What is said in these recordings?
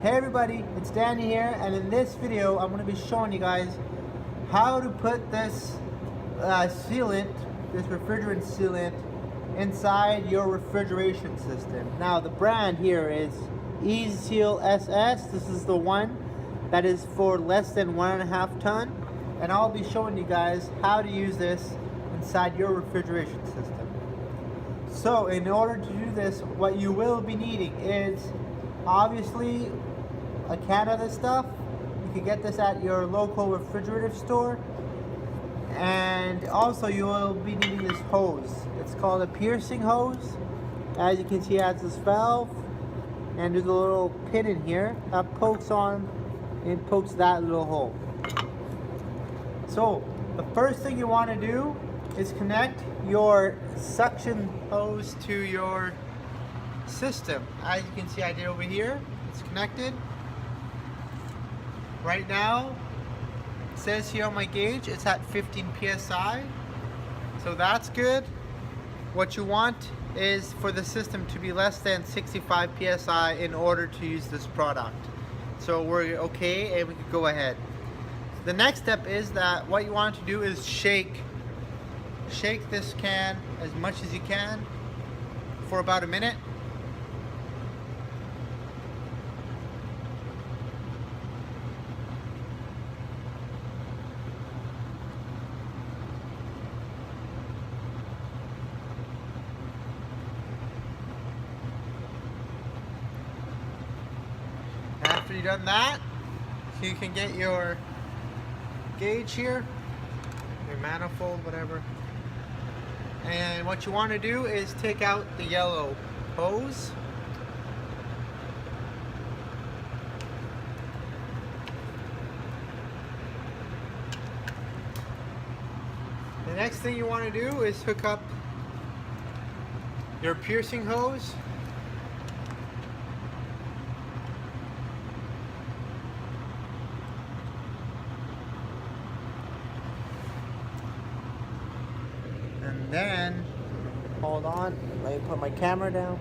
Hey everybody, it's Danny here, and in this video I'm going to be showing you guys how to put this sealant, this refrigerant sealant, inside your refrigeration system. Now the brand here is Easy Seal SS. This is the one that is for less than 1.5 ton, and I'll be showing you guys how to use this inside your refrigeration system. So in order to do this, what you will be needing is obviously a can of this stuff. You can get this at your local refrigerator store, and also you will be needing this hose. It's called a piercing hose. As you can see, it has this valve, and there's a little pin in here that pokes on and pokes that little hole. So the first thing you want to do is connect your suction hose to your system. As you can see, I did over here. It's connected. Right now, it says here on my gauge, it's at 15 psi. So that's good. What you want is for the system to be less than 65 psi in order to use this product. So we're okay and we can go ahead. The next step is that what you want to do is shake this can as much as you can for about a minute. After you've done that, you can get your gauge here, your manifold, whatever. And what you want to do is take out the yellow hose. The next thing you want to do is hook up your piercing hose. And then, hold on, let me put my camera down.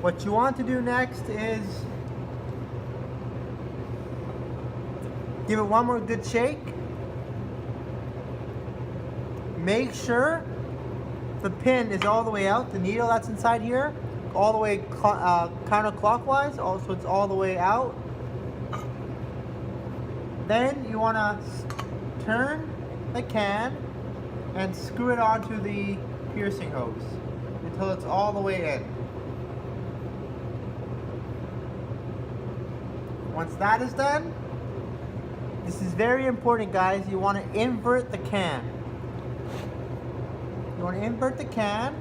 What you want to do next is give it one more good shake. Make sure the pin is all the way out, the needle that's inside here, all the way counterclockwise, also it's all the way out. Then you want to turn the can and screw it onto the piercing hose until it's all the way in. Once that is done, this is very important, guys, you want to invert the can. You want to invert the can,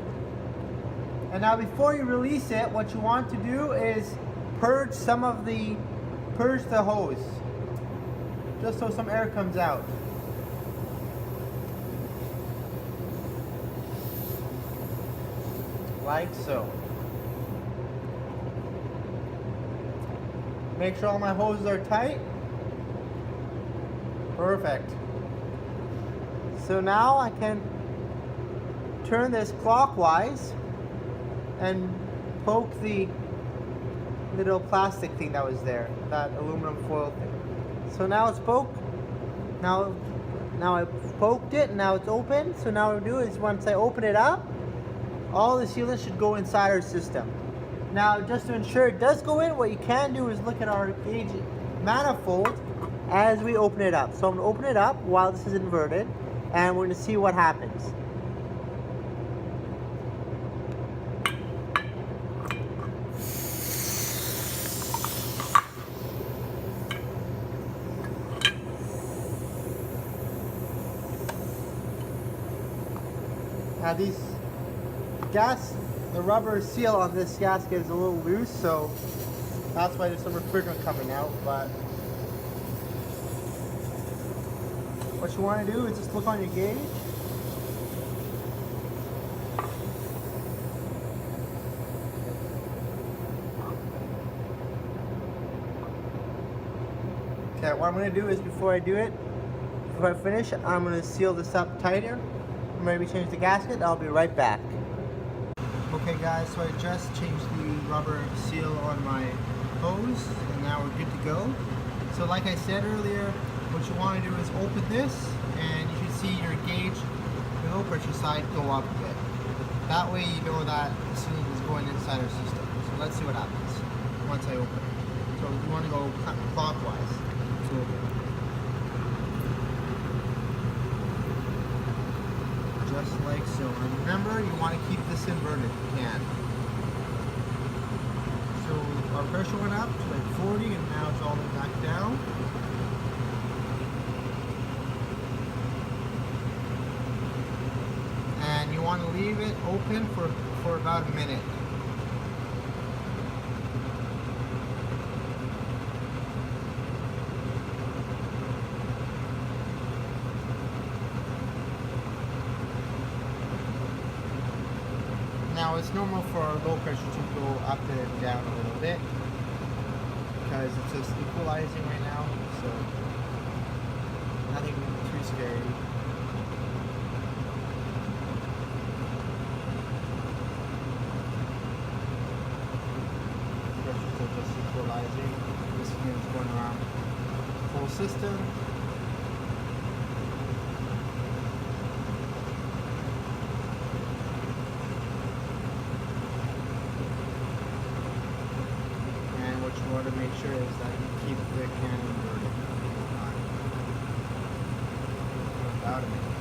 and now before you release it, what you want to do is purge the hose, just so some air comes out. Like so. Make sure all my hoses are tight. Perfect. So now I can turn this clockwise and poke the little plastic thing that was there, that aluminum foil thing. So now it's poked. Now I poked it, and now it's open. So now what I do is once I open it up, all the sealant should go inside our system. Now just to ensure it does go in, what you can do is look at our gauge manifold as we open it up. So I'm going to open it up while this is inverted, and we're going to see what happens. Now the rubber seal on this gasket is a little loose, so that's why there's some refrigerant coming out. But what you want to do is just look on your gauge. what I'm going to do is before I finish, I'm going to seal this up tighter. I'm going to change the gasket. I'll be right back. Okay guys, so I just changed the rubber seal on my hose and now we're good to go. So like I said earlier, what you want to do is open this and you should see your gauge, the low pressure side, go up a bit. That way you know that the sealant is going inside our system. So let's see what happens once I open it. So you want to go clockwise. So just like so. And remember, you want to keep this inverted if you can. So our pressure went up to like 40 and now it's all the way back down. And you want to leave it open for about a minute. Now it's normal for our low pressure to go up and down a little bit because it's just equalizing right now, so nothing too scary. Pressures are just equalizing. This thing is going around the whole system. What you want to make sure is that you keep the can inverted for about a minute.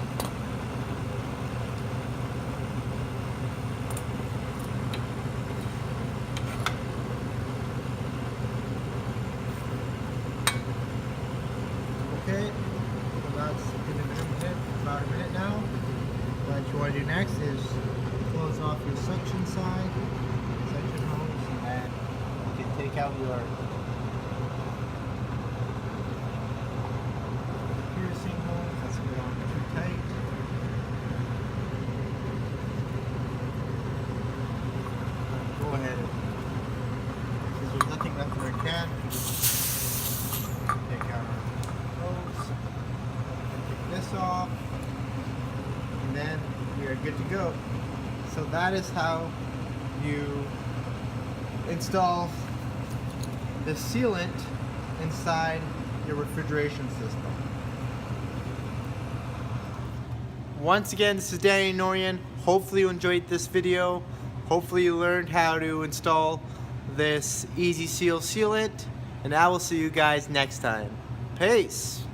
Okay, so that's been about a minute now. What you want to do next is close off your suction side, suction hose, and take out your piercing hole. That's going on too tight. Go ahead, because there's nothing left in our can. Take out our hose, take this off, and then we are good to go. So that is how you install the sealant inside your refrigeration system. Once again, this is Dnoorian. Hopefully you enjoyed this video. Hopefully you learned how to install this Easy Seal sealant, and I will see you guys next time. Peace!